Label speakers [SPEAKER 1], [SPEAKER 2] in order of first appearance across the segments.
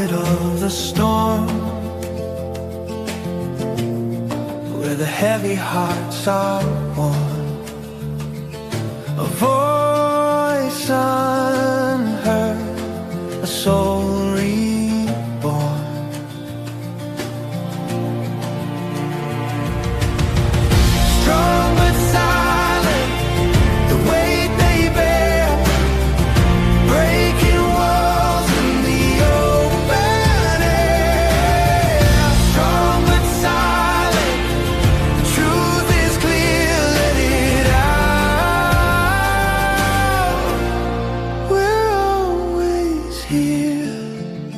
[SPEAKER 1] quiet of the storm, where the heavy hearts are born, a voice unheard, a soul reborn. Strong but silent, the weight they bear, breaking walls in the open air. Strong but silent, the truth is clear, let it out. We're always here.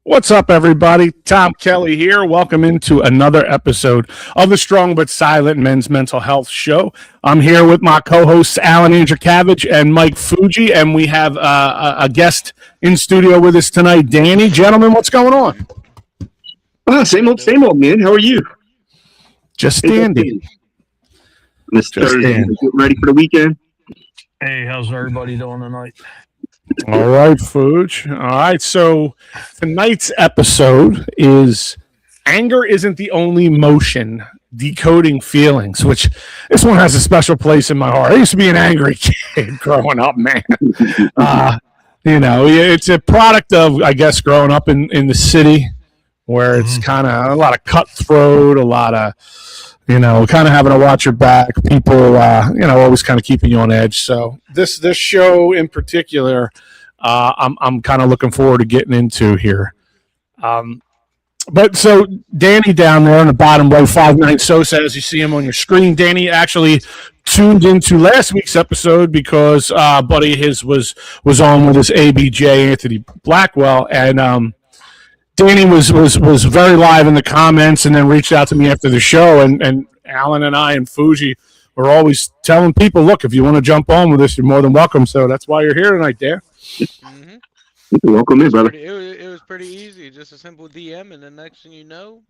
[SPEAKER 2] What's up, everybody? Tom Kelly here. Welcome into another episode of the Strong But Silent Men's Mental Health Show. I'm here with my co-hosts, Alan Andrzejkowicz and Mike Fuji, and we have a guest in studio with us tonight, Danny. Gentlemen, what's going on?
[SPEAKER 3] Same old, man. How are you?
[SPEAKER 2] Just dandy.
[SPEAKER 3] Mr. Getting ready for the weekend?
[SPEAKER 4] Hey, how's everybody doing tonight?
[SPEAKER 2] All right, Fuji. All right, so tonight's episode is Anger Isn't the Only Emotion, Decoding Feelings, which this one has a special place in my heart. I used to be an angry kid growing up, man. It's a product of, I guess, growing up in the city where it's kind of a lot of cutthroat, a lot of, kind of having to watch your back. People, always kind of keeping you on edge. So this show in particular, I'm kind of looking forward to getting into here. But so Danny down there on the bottom right, 5'9" Sosa, as you see him on your screen. Danny actually tuned into last week's episode because buddy of his was on with his ABJ, Anthony Blackwell, and Danny was very live in the comments and then reached out to me after the show, and Alan and I and Fuji were always telling people, look, if you want to jump on with us, you're more than welcome. So that's why you're here tonight, Dan.
[SPEAKER 3] Mm-hmm. Welcome in, brother.
[SPEAKER 5] It was pretty easy, just a simple DM, and the next thing you know,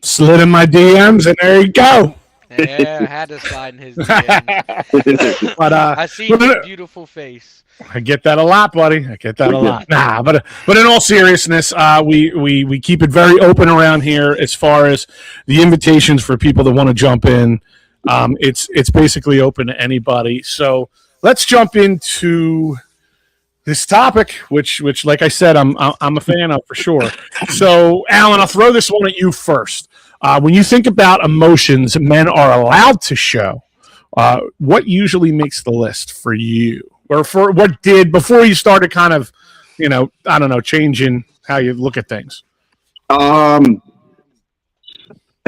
[SPEAKER 2] slid in my DMs, and there you go.
[SPEAKER 5] Yeah, I had to slide in his DMs.
[SPEAKER 2] But
[SPEAKER 5] I see your beautiful face.
[SPEAKER 2] I get that a lot, buddy. I get that a lot. But in all seriousness, we keep it very open around here as far as the invitations for people that want to jump in. It's basically open to anybody. So let's jump into this topic, which like I said, I'm a fan of for sure. So Alan, I'll throw this one at you first. When you think about emotions men are allowed to show, what usually makes the list for you? Or for what did before you started kind of, changing how you look at things?
[SPEAKER 3] I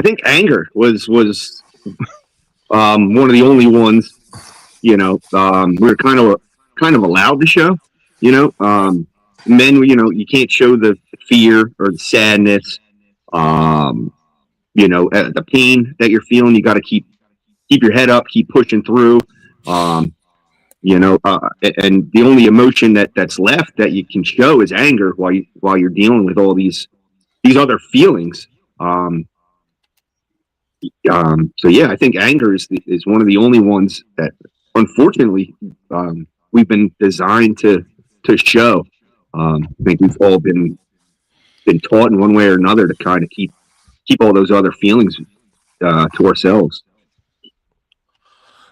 [SPEAKER 3] think anger was one of the only ones, we were kind of allowed to show, men, you can't show the fear or the sadness, the pain that you're feeling. You got to keep your head up, keep pushing through. And the only emotion that's left that you can show is anger while you're dealing with all these other feelings. So yeah, I think anger is one of the only ones that, unfortunately, we've been designed to show. I think we've all been taught in one way or another to kind of keep all those other feelings to ourselves.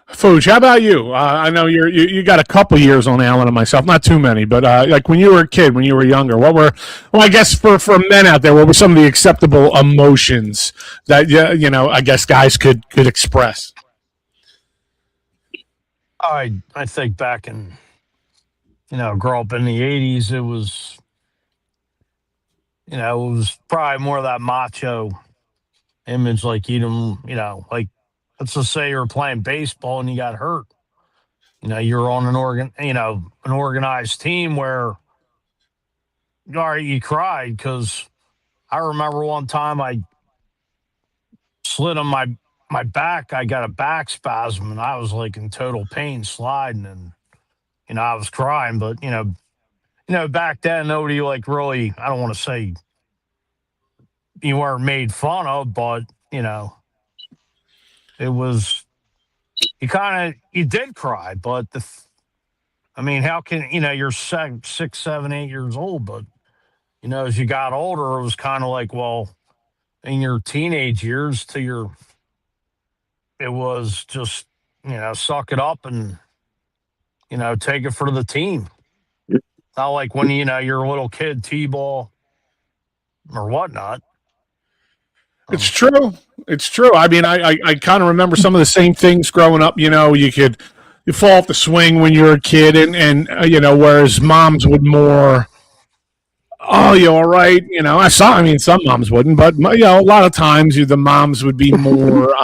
[SPEAKER 2] Fuji, how about you? I know you got a couple years on Alan and myself, not too many, but like when you were a kid, when you were younger, I guess for men out there, what were some of the acceptable emotions that I guess guys could express?
[SPEAKER 4] I think back in, grow up in the 80s, it was probably more of that macho image, like like, let's just say you're playing baseball and you got hurt. You're on an organized team where, you cried because I remember one time I slid on my back. I got a back spasm and I was like in total pain sliding, and I was crying. But back then nobody really, I don't want to say you weren't made fun of, but it was, you did cry, but I mean, how can you're 6, 7, 8 years old, but as you got older, it was kind of like, well, in your teenage years it was just suck it up and take it for the team. Not like when you're a little kid, t-ball or whatnot.
[SPEAKER 2] It's true. It's true. I mean, I kind of remember some of the same things growing up. You fall off the swing when you're a kid, and whereas moms would more, oh, you all right? I mean, some moms wouldn't, but a lot of times the moms would be more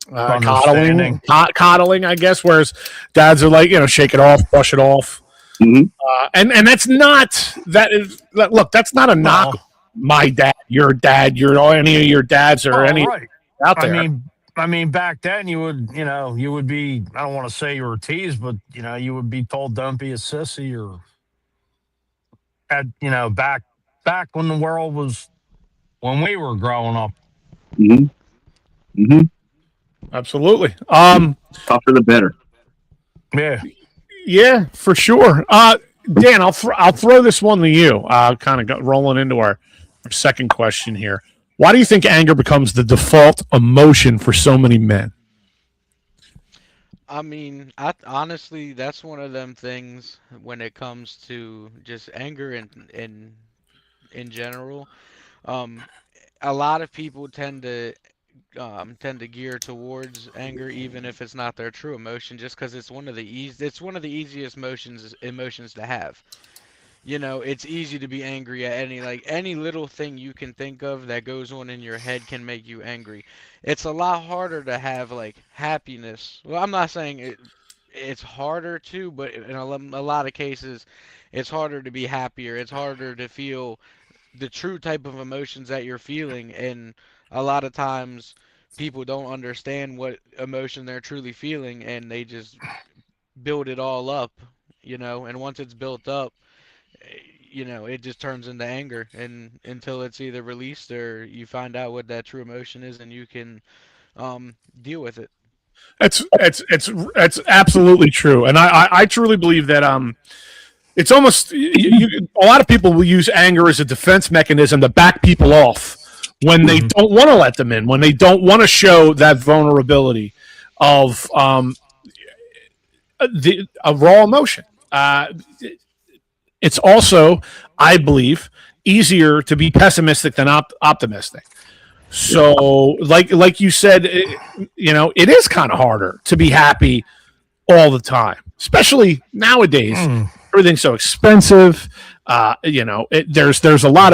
[SPEAKER 4] Understanding.
[SPEAKER 2] coddling, I guess. Whereas dads are like, shake it off, brush it off.
[SPEAKER 3] Mhm.
[SPEAKER 2] And that's not look, that's not a knock. My dad, your any of your dads or any
[SPEAKER 4] right.
[SPEAKER 2] out there.
[SPEAKER 4] I mean, back then you would be. I don't want to say you were teased, but you would be told don't be a sissy or back when the world was when we were growing up.
[SPEAKER 3] Mhm. Mhm.
[SPEAKER 2] Absolutely.
[SPEAKER 3] Tougher the better.
[SPEAKER 4] Yeah.
[SPEAKER 2] Yeah, for sure. Dan, I'll throw this one to you. Kind of rolling into our second question here. Why do you think anger becomes the default emotion for so many men?
[SPEAKER 5] I mean, honestly, that's one of them things when it comes to just anger in general. Um, a lot of people tend to gear towards anger even if it's not their true emotion, just because it's one of the easiest emotions to have. It's easy to be angry at any little thing you can think of that goes on in your head can make you angry. It's a lot harder to have like happiness. Well, I'm not saying it's harder to, but in a lot of cases, it's harder to be happier. It's harder to feel the true type of emotions that you're feeling, and a lot of times people don't understand what emotion they're truly feeling, and they just build it all up, and once it's built up, it just turns into anger, and until it's either released or you find out what that true emotion is and you can deal with it.
[SPEAKER 2] It's absolutely true, and I truly believe that it's almost a lot of people will use anger as a defense mechanism to back people off when they don't want to let them in, when they don't want to show that vulnerability of a raw emotion. It's also, I believe, easier to be pessimistic than optimistic. So, like you said, it is kind of harder to be happy all the time, especially nowadays. Everything's so expensive. There's a lot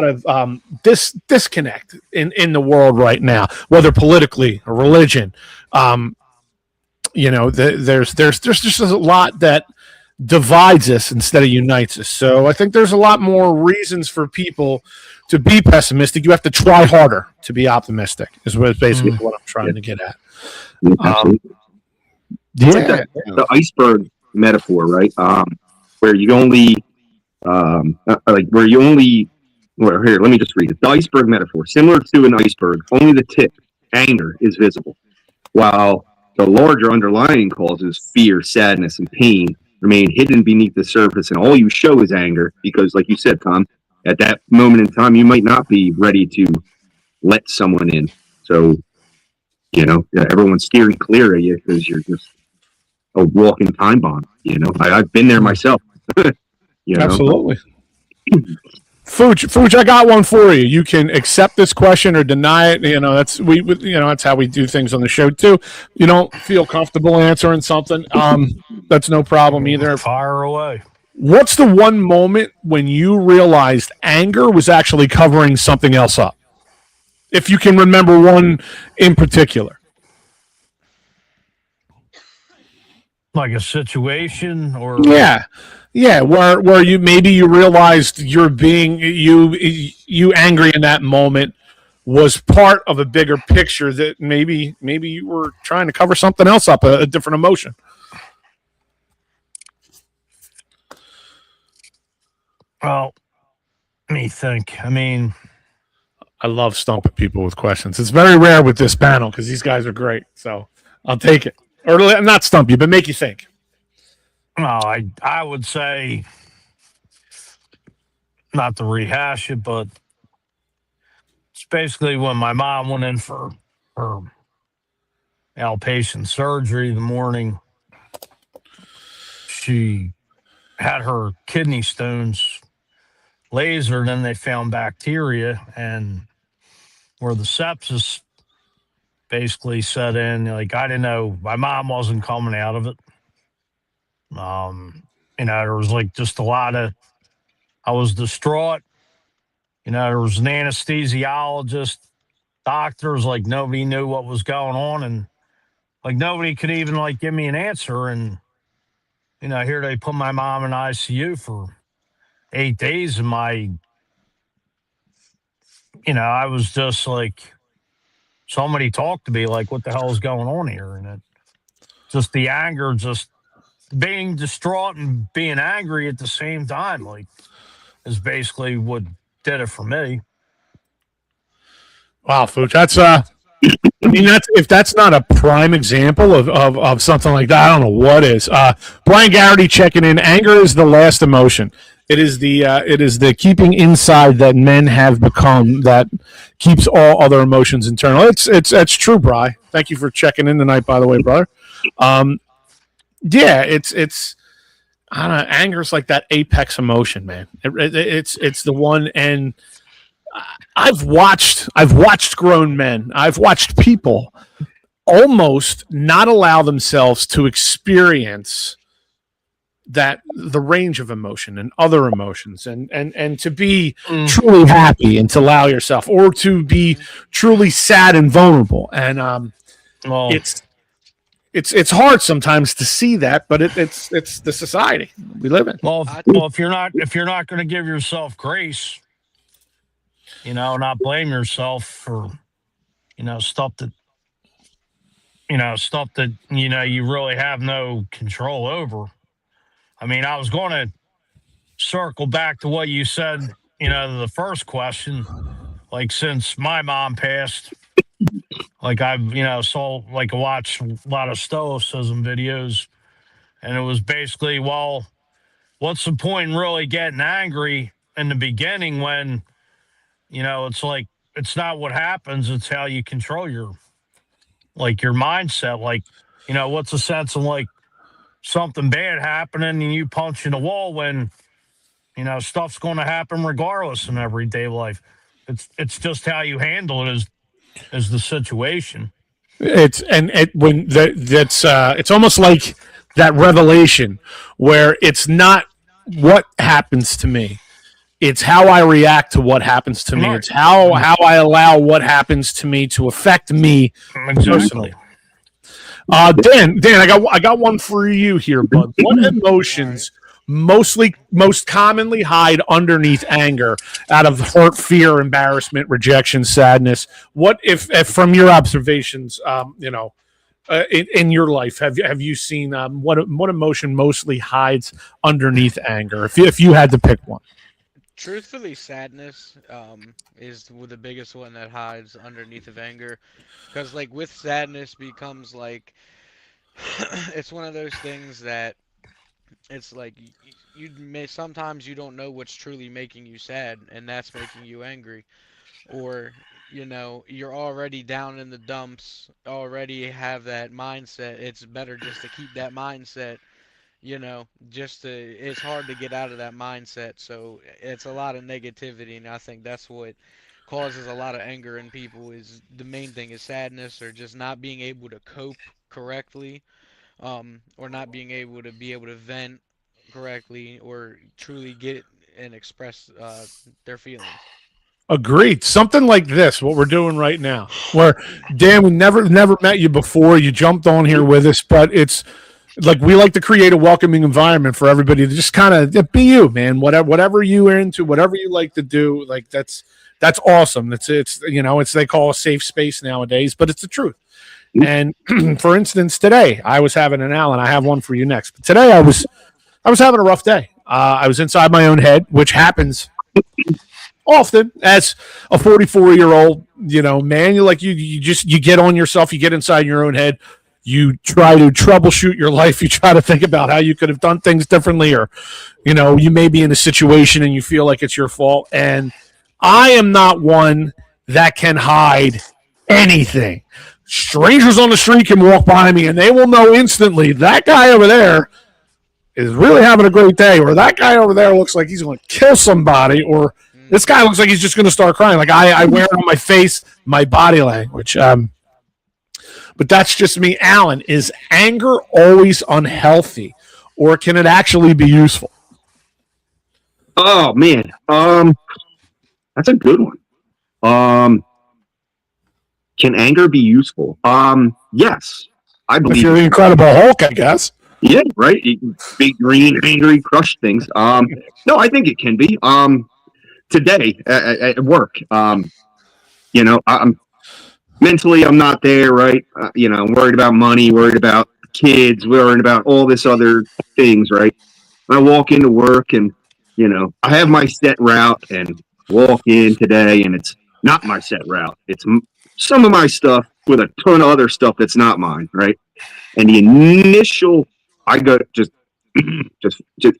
[SPEAKER 2] of disconnect in the world right now, whether politically or religion. There's just a lot that divides us instead of unites us. So I think there's a lot more reasons for people to be pessimistic. You have to try harder to be optimistic. Is basically what I'm trying to get at.
[SPEAKER 3] It's like the iceberg metaphor, right? Where you only, well, here, let me just read it. The iceberg metaphor, similar to an iceberg, only the tip, anger, is visible, while the larger underlying causes, fear, sadness, and pain, remain hidden beneath the surface, and all you show is anger because, like you said, Tom, at that moment in time, you might not be ready to let someone in. So, everyone's steering clear of you because you're just a walking time bomb. I've been there myself.
[SPEAKER 2] Absolutely. Fuj, I got one for you. You can accept this question or deny it. That's how we do things on the show too. You don't feel comfortable answering something, that's no problem either.
[SPEAKER 4] Fire away.
[SPEAKER 2] What's the one moment when you realized anger was actually covering something else up? If you can remember one in particular.
[SPEAKER 4] Like a situation or
[SPEAKER 2] Yeah, where you realized you're being you angry in that moment was part of a bigger picture that maybe you were trying to cover something else up, a different emotion.
[SPEAKER 4] Well, let me think. I mean,
[SPEAKER 2] I love stumping people with questions. It's very rare with this panel because these guys are great. So I'll take it. Or not stump you, but make you think.
[SPEAKER 4] I would say, not to rehash it, but it's basically when my mom went in for her outpatient surgery the morning she had her kidney stones lasered, and they found bacteria, and where the sepsis basically set in. Like, I didn't know, my mom wasn't coming out of it. There was like just a lot of, I was distraught. There was an anesthesiologist, doctors, like nobody knew what was going on, and like nobody could even like give me an answer. And here they put my mom in ICU for 8 days, and I was just like, somebody talked to me, like, what the hell is going on here? And it just, the anger, just being distraught and being angry at the same time, like, is basically what did it for me.
[SPEAKER 2] Wow, Fooch, that's I mean, if that's not a prime example of something like that, I don't know what is. Brian Garrity checking in. Anger is the last emotion. It is the keeping inside that men have become that keeps all other emotions internal. It's true, Bri. Thank you for checking in tonight, by the way, brother. Yeah, it's I don't know. Anger's like that apex emotion, man. It's the one, and I've watched grown men. I've watched people almost not allow themselves to experience that the range of emotion and other emotions and to be truly happy and to allow yourself, or to be truly sad and vulnerable. And
[SPEAKER 4] Well,
[SPEAKER 2] it's hard sometimes to see that, but it's the society we live in.
[SPEAKER 4] well, if you're not going to give yourself grace, not blame yourself for, stuff that, you really have no control over. I mean, I was going to circle back to what you said, the first question. Like, since my mom passed, like, I've, saw, like, watched a lot of stoicism videos, and it was basically, well, what's the point in really getting angry in the beginning when, it's like, it's not what happens, it's how you control your mindset. Like, what's the sense of, like, something bad happening and you punching a wall when, stuff's going to happen regardless in everyday life. It's just how you handle it is the situation.
[SPEAKER 2] It's it's almost like that revelation where it's not what happens to me. It's how I react to what happens to me.
[SPEAKER 4] Right.
[SPEAKER 2] It's how I allow what happens to me to affect me personally. Dan, I got one for you here, bud. What emotions most commonly hide underneath anger, out of hurt, fear, embarrassment, rejection, sadness? What if from your observations, in your life, have you seen what emotion mostly hides underneath anger? If you had to pick one.
[SPEAKER 5] Truthfully, sadness is the biggest one that hides underneath of anger, because like with sadness becomes like it's one of those things that it's like you may sometimes you don't know what's truly making you sad, and that's making you angry, or you're already down in the dumps, already have that mindset. It's better just to keep that mindset, just to, it's hard to get out of that mindset. So it's a lot of negativity, and I think that's what causes a lot of anger in people. Is the main thing is sadness, or just not being able to cope correctly, or not being able to vent correctly, or truly get and express their feelings.
[SPEAKER 2] Agreed. Something like this, what we're doing right now, where Dan, we never met you before. You jumped on here with us, but it's like we like to create a welcoming environment for everybody to just kind of be you, man. Whatever you are into, whatever you like to do, like that's awesome. It's they call a safe space nowadays, but it's the truth. And for instance, today I was having an Alan. I have one for you next. But today I was having a rough day. I was inside my own head, which happens often as a 44-year-old, man. You get on yourself, you get inside your own head, you try to troubleshoot your life. You try to think about how you could have done things differently, or you may be in a situation and you feel like it's your fault. And I am not one that can hide anything. Strangers on the street can walk by me and they will know instantly that guy over there is really having a great day, or that guy over there looks like he's going to kill somebody, or this guy looks like he's just going to start crying. Like I wear it on my face, my body language. But that's just me. Alan, is anger always unhealthy, or can it actually be useful?
[SPEAKER 3] Oh man, that's a good one. Can anger be useful? Yes, I believe.
[SPEAKER 2] If you're the Incredible Hulk, I guess.
[SPEAKER 3] Yeah, right. Big green, angry, crush things. No, I think it can be. Today at work, I'm mentally, I'm not there, right? I'm worried about money, worried about kids, worried about all this other things, right? I walk into work and, I have my set route and walk in today, and it's not my set route. It's some of my stuff with a ton of other stuff that's not mine, right? And the initial, I go just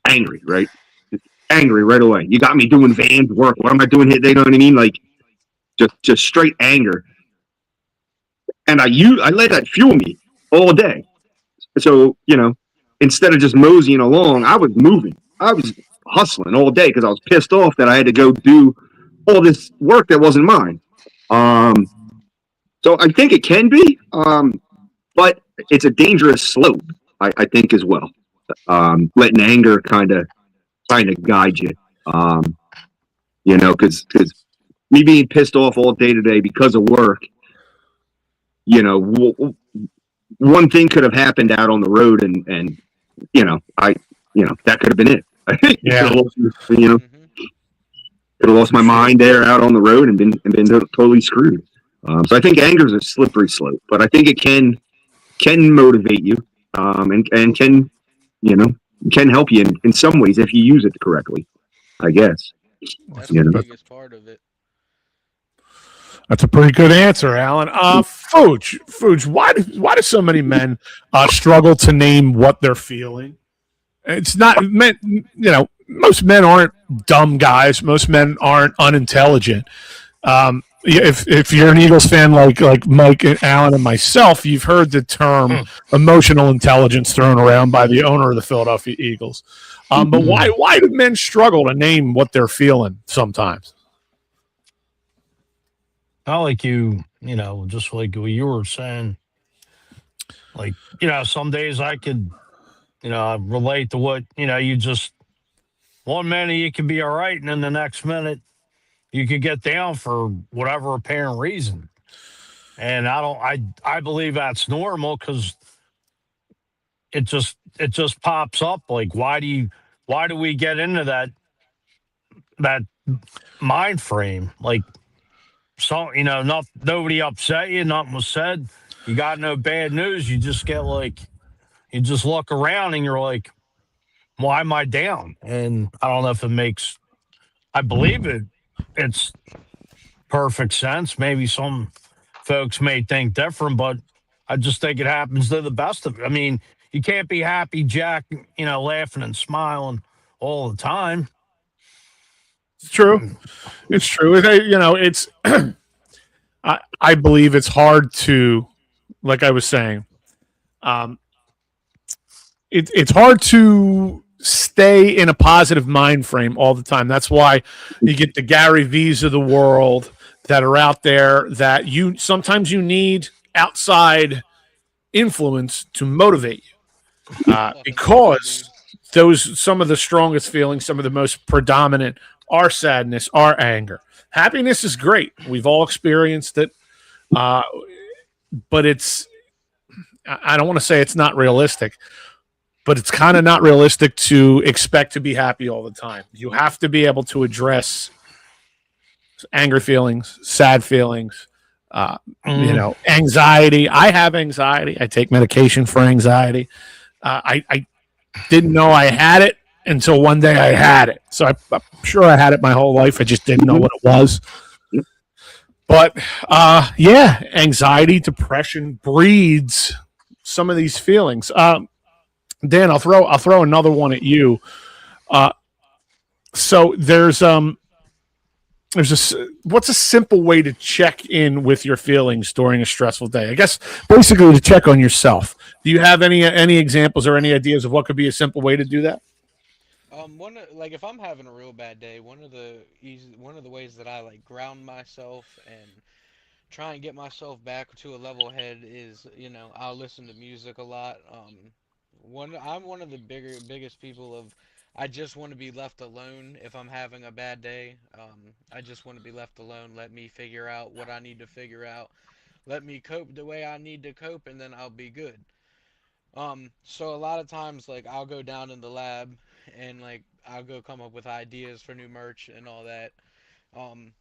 [SPEAKER 3] angry, right? Just angry right away. You got me doing Van's work. What am I doing here? You know what I mean? Like just straight anger. And I let that fuel me all day. So, instead of just moseying along, I was moving. I was hustling all day because I was pissed off that I had to go do all this work that wasn't mine. So I think it can be, but it's a dangerous slope, I think, as well. Letting anger kind of guide you, because me being pissed off all day today because of work, one thing could have happened out on the road, and that could have been it.
[SPEAKER 2] Yeah.
[SPEAKER 3] Could have lost my mind there out on the road and been totally screwed. So I think anger is a slippery slope, but I think it can motivate you, and can help you in some ways if you use it correctly, I guess.
[SPEAKER 5] That's the biggest part of it.
[SPEAKER 2] That's a pretty good answer, Alan. Fuge, why do so many men struggle to name what they're feeling? It's not meant, most men aren't dumb guys. Most men aren't unintelligent. If you're an Eagles fan like Mike and Alan and myself, you've heard the term emotional intelligence thrown around by the owner of the Philadelphia Eagles. But why do men struggle to name what they're feeling sometimes?
[SPEAKER 4] Not like just like what you were saying. Like, some days I could, relate to what, you just, one minute you can be all right, and then the next minute you could get down for whatever apparent reason. And I believe that's normal because it just pops up. Like, why do we get into that mind frame? Like, so, nobody upset you, nothing was said. You got no bad news. You just get you just look around and you're like, why am I down? And I don't know if I believe it's perfect sense. Maybe some folks may think different, but I just think it happens to the best of it. I mean, you can't be happy, Jack, laughing and smiling all the time.
[SPEAKER 2] It's true. It's true. It's I believe it's hard to, like I was saying, it's hard to stay in a positive mind frame all the time. That's why you get the Gary V's of the world that are out there that sometimes you need outside influence to motivate you, because some of the strongest feelings, some of the most predominant, are sadness, are anger. Happiness is great. We've all experienced it, but I don't want to say it's not realistic, but it's kind of not realistic to expect to be happy all the time. You have to be able to address anger feelings, sad feelings, anxiety. I have anxiety. I take medication for anxiety. I didn't know I had it until one day I had it. So I'm sure I had it my whole life. I just didn't know what it was. But anxiety, depression breeds some of these feelings. Dan, I'll throw another one at you. So what's a simple way to check in with your feelings during a stressful day? I guess basically to check on yourself. Do you have any examples or any ideas of what could be a simple way to do that?
[SPEAKER 5] Like if I'm having a real bad day, one of the ways that I like ground myself and try and get myself back to a level head is, I'll listen to music a lot. I'm one of the biggest people of I just want to be left alone if I'm having a bad day. I just want to be left alone. Let me figure out what I need to figure out. Let me cope the way I need to cope, and then I'll be good. So a lot of times, like I'll go down in the lab, and like I'll go come up with ideas for new merch and all that. Um,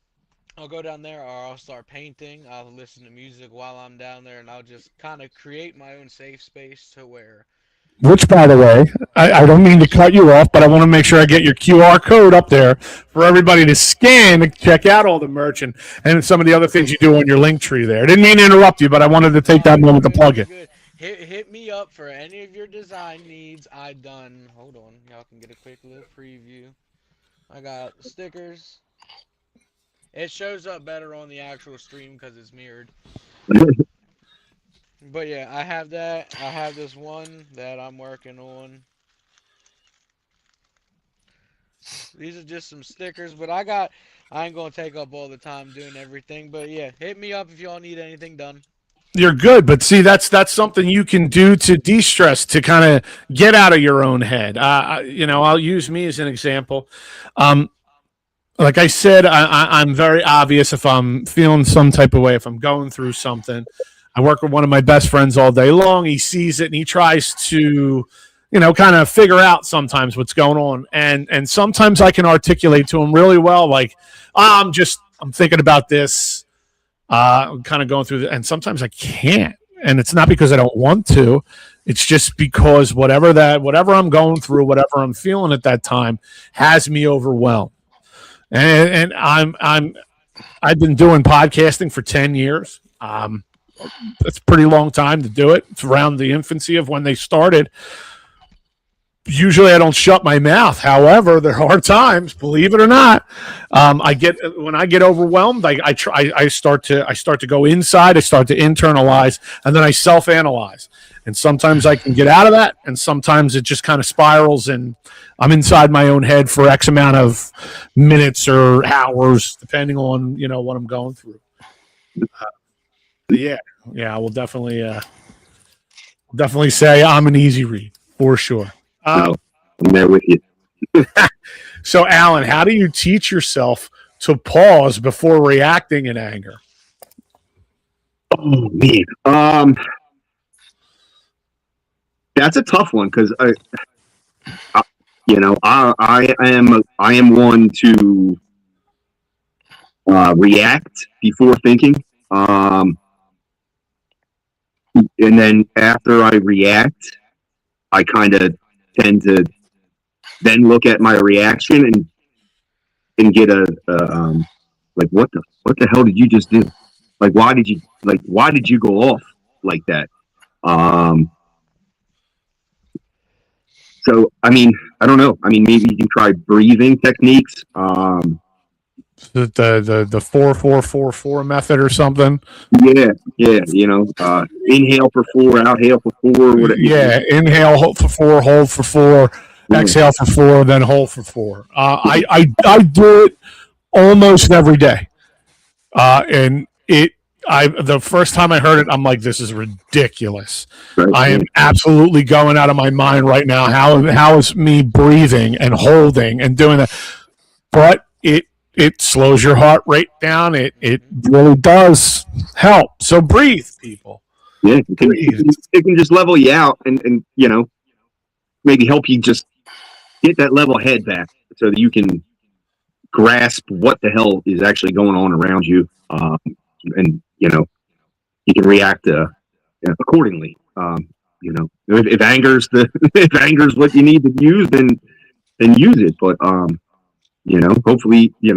[SPEAKER 5] I'll go down there, or I'll start painting. I'll listen to music while I'm down there, and I'll just kind of create my own safe space to where
[SPEAKER 2] Which, by the way, I don't mean to cut you off, but I want to make sure I get your QR code up there for everybody to scan to check out all the merch and some of the other things you do on your link tree there. I didn't mean to interrupt you, but I wanted to take that moment to plug it.
[SPEAKER 5] good. Hit me up for any of your design needs. I done. Hold on, y'all can get a quick little preview. I got stickers. It shows up better on the actual stream because it's mirrored. But yeah, I have that. I have this one that I'm working on. These are just some stickers, but I ain't gonna take up all the time doing everything. But yeah, hit me up if y'all need anything done.
[SPEAKER 2] You're good, but see, that's something you can do to de-stress, to kind of get out of your own head. I'll use me as an example. Like I said, I'm very obvious if I'm feeling some type of way, if I'm going through something. I work with one of my best friends all day long. He sees it and he tries to, kind of figure out sometimes what's going on. And sometimes I can articulate to him really well, like, I'm thinking about this. I'm kind of going through and sometimes I can't. And it's not because I don't want to. It's just because whatever I'm going through, whatever I'm feeling at that time has me overwhelmed. And I've been doing podcasting for 10 years. That's a pretty long time to do it. It's around the infancy of when they started. Usually I don't shut my mouth. However, there are times, believe it or not, when I get overwhelmed, I start to go inside, I start to internalize, and then I self-analyze. And sometimes I can get out of that, and sometimes it just kind of spirals, and I'm inside my own head for X amount of minutes or hours, depending on what I'm going through. Yeah, I will definitely say I'm an easy read for sure.
[SPEAKER 3] I'm there with you.
[SPEAKER 2] So, Alan, how do you teach yourself to pause before reacting in anger?
[SPEAKER 3] Oh man, that's a tough one because I am one to react before thinking, and then after I react, I kind of tend to then look at my reaction and get like what the hell did you just do? Like why did you go off like that? So I mean, I don't know. I mean, maybe you can try breathing techniques.
[SPEAKER 2] The 4-4-4-4 method or something.
[SPEAKER 3] Yeah. Inhale for 4, outhale for 4. Whatever.
[SPEAKER 2] Yeah, inhale, hold for 4, hold for 4, exhale for 4, then hold for 4. I do it almost every day, and the first time I heard it, I'm like, this is ridiculous. Right. I am absolutely going out of my mind right now. How is me breathing and holding and doing that? But it slows your heart rate down. It really does help. So breathe, people.
[SPEAKER 3] Yeah, it can just level you out and maybe help you just get that level head back so that you can grasp what the hell is actually going on around you, and you can react accordingly. If anger's if anger's what you need to use, then use it. But hopefully you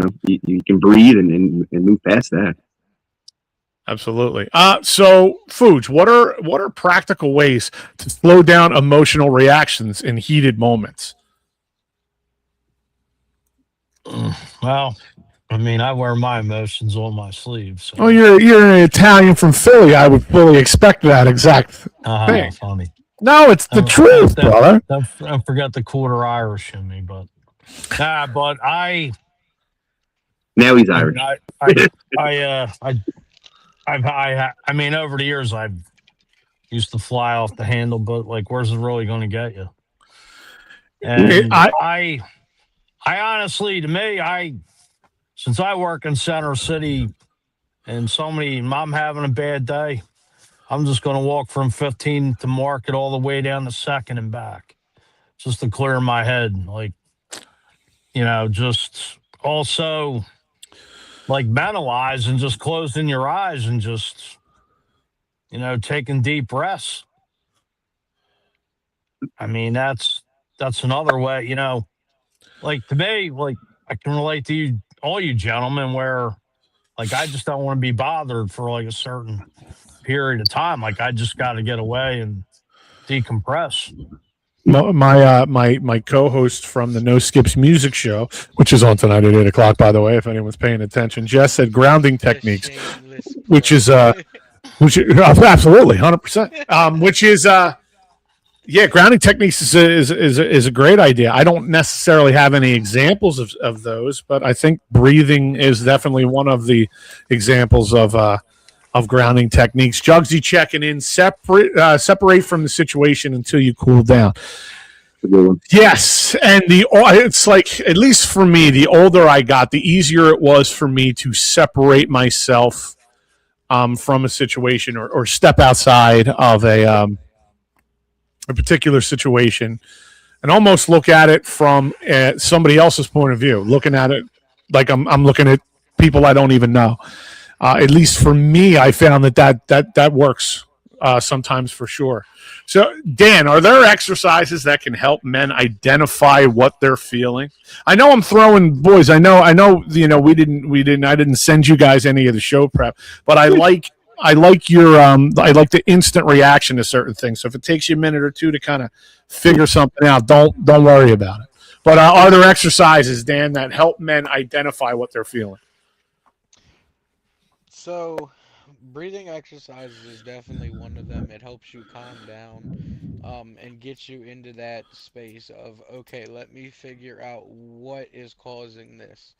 [SPEAKER 3] can breathe and move past that.
[SPEAKER 2] Absolutely. So, Fuge, what are practical ways to slow down emotional reactions in heated moments?
[SPEAKER 4] Well, I mean, I wear my emotions on my sleeve,
[SPEAKER 2] Oh,
[SPEAKER 4] so
[SPEAKER 2] you're an Italian from Philly. I would fully expect that exact thing.
[SPEAKER 4] funny.
[SPEAKER 2] No, it's the truth, brother.
[SPEAKER 4] Don't forget the quarter Irish in me, but but
[SPEAKER 3] Now he's
[SPEAKER 4] I mean,
[SPEAKER 3] Irish.
[SPEAKER 4] I mean, over the years, I've used to fly off the handle, but like, where's it really going to get you? And
[SPEAKER 2] I
[SPEAKER 4] I honestly, to me, since I work in Center City and I'm having a bad day, I'm just going to walk from 15 to Market all the way down to Second and back, just to clear my head. Like, just also like mentalize and just closing your eyes and just, taking deep breaths. I mean, that's another way, like to me, like I can relate to you, all you gentlemen, where like I just don't want to be bothered for like a certain period of time. Like I just got to get away and decompress.
[SPEAKER 2] my co-host from the No Skips Music Show, which is on tonight at 8 o'clock, by the way, if anyone's paying attention, Jess said grounding
[SPEAKER 5] The
[SPEAKER 2] techniques,
[SPEAKER 5] shameless
[SPEAKER 2] which is
[SPEAKER 5] plug.
[SPEAKER 2] absolutely 100%, which is yeah, grounding techniques is a great idea. I don't necessarily have any examples of those, but I think breathing is definitely one of the examples of grounding techniques. Jugsy checking in, separate from the situation until you cool down. Yes, and it's like, at least for me, the older I got, the easier it was for me to separate myself from a situation, or step outside of a particular situation and almost look at it from somebody else's point of view, looking at it like I'm looking at people I don't even know. At least for me, I found that works sometimes, for sure. So, Dan, are there exercises that can help men identify what they're feeling? I know I'm throwing boys. I know. We didn't. I didn't send you guys any of the show prep, but I like your I like the instant reaction to certain things. So if it takes you a minute or two to kind of figure something out, don't worry about it. But are there exercises, Dan, that help men identify what they're feeling?
[SPEAKER 5] So, breathing exercises is definitely one of them. It helps you calm down, and get you into that space of, okay, let me figure out what is causing this.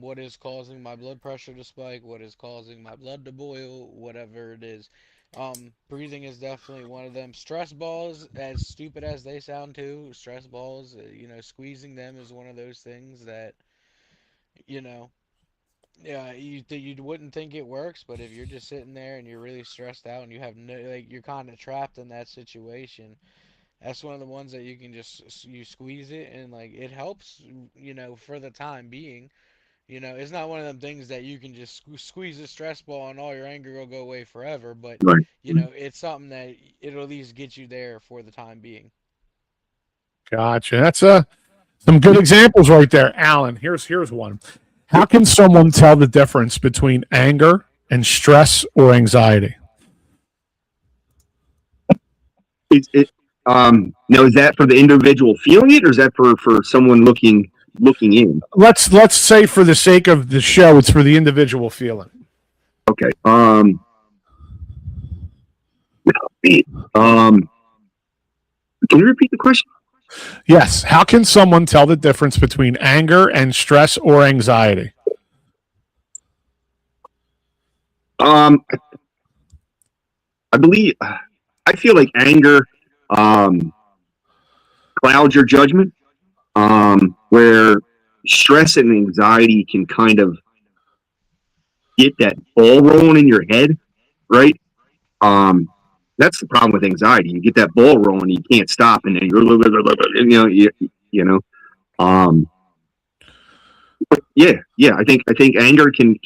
[SPEAKER 5] What is causing my blood pressure to spike? What is causing my blood to boil? Whatever it is. Breathing is definitely one of them. Stress balls, as stupid as they sound too, stress balls, squeezing them is one of those things that, you know, yeah, you wouldn't think it works, but if you're just sitting there and you're really stressed out and you have no, like, you're kind of trapped in that situation, that's one of the ones that you can just you squeeze it and like it helps, for the time being. It's not one of them things that you can just squeeze a stress ball and all your anger will go away forever, but
[SPEAKER 3] Right.
[SPEAKER 5] it's something that it'll at least get you there for the time being.
[SPEAKER 2] Gotcha. That's some good examples right there, Alan. Here's one. How can someone tell the difference between anger and stress or anxiety?
[SPEAKER 3] Now, is that for the individual feeling it, or is that for someone looking in?
[SPEAKER 2] Let's say, for the sake of the show, it's for the individual feeling.
[SPEAKER 3] Okay. Can you repeat the question?
[SPEAKER 2] Yes. How can someone tell the difference between anger and stress or anxiety?
[SPEAKER 3] I believe, I feel like anger clouds your judgment, where stress and anxiety can kind of get that ball rolling in your head, right? That's the problem with anxiety. You get that ball rolling, you can't stop, and then you're, yeah. I think anger can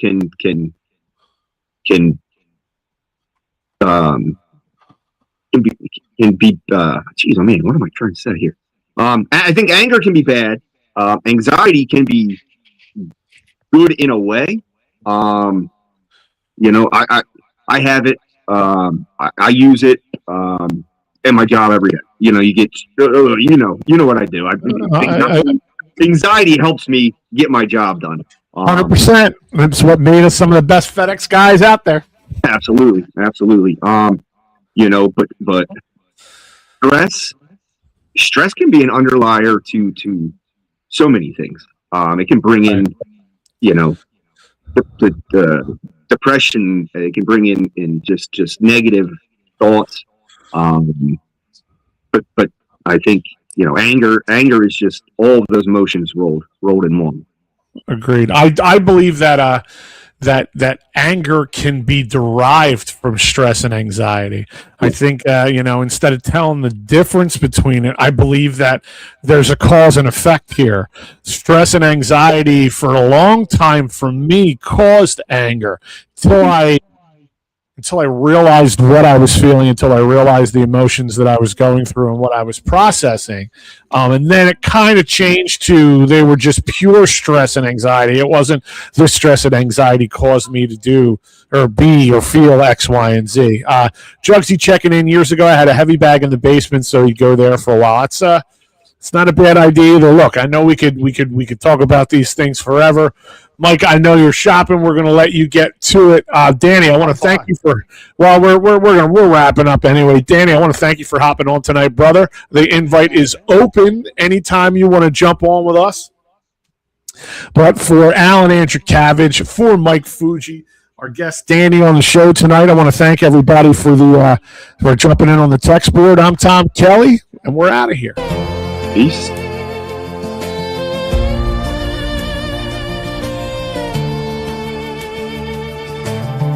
[SPEAKER 3] um can be geez, oh man, what am I trying to say here? I think anger can be bad. Anxiety can be good in a way. I have it. I use it in my job every day. You get, what I do. Anxiety helps me get my job done.
[SPEAKER 2] 100%. That's what made us some of the best FedEx guys out there.
[SPEAKER 3] Absolutely. But stress can be an underlier to so many things. It can bring in, the depression. It can bring in just negative thoughts. But I think anger is just all of those emotions rolled in one.
[SPEAKER 2] Agreed. I believe that that anger can be derived from stress and anxiety. I think instead of telling the difference between it, I believe that there's a cause and effect here. Stress and anxiety for a long time for me caused anger until I realized what I was feeling, until I realized the emotions that I was going through and what I was processing. And then it kind of changed to they were just pure stress and anxiety. It wasn't the stress and anxiety caused me to do or be or feel X, Y, and Z. Jugsy checking in years ago. I had a heavy bag in the basement, so he'd go there for a while. It's not a bad idea either. Look, I know we could talk about these things forever. Mike, I know you're shopping. We're going to let you get to it. Danny, I want to thank you for. Well, we're wrapping up anyway. Danny, I want to thank you for hopping on tonight, brother. The invite is open anytime you want to jump on with us. But for Alan Andrukavich, for Mike Fuji, our guest Danny on the show tonight, I want to thank everybody for jumping in on the text board. I'm Tom Kelly, and we're out of here.
[SPEAKER 3] Peace.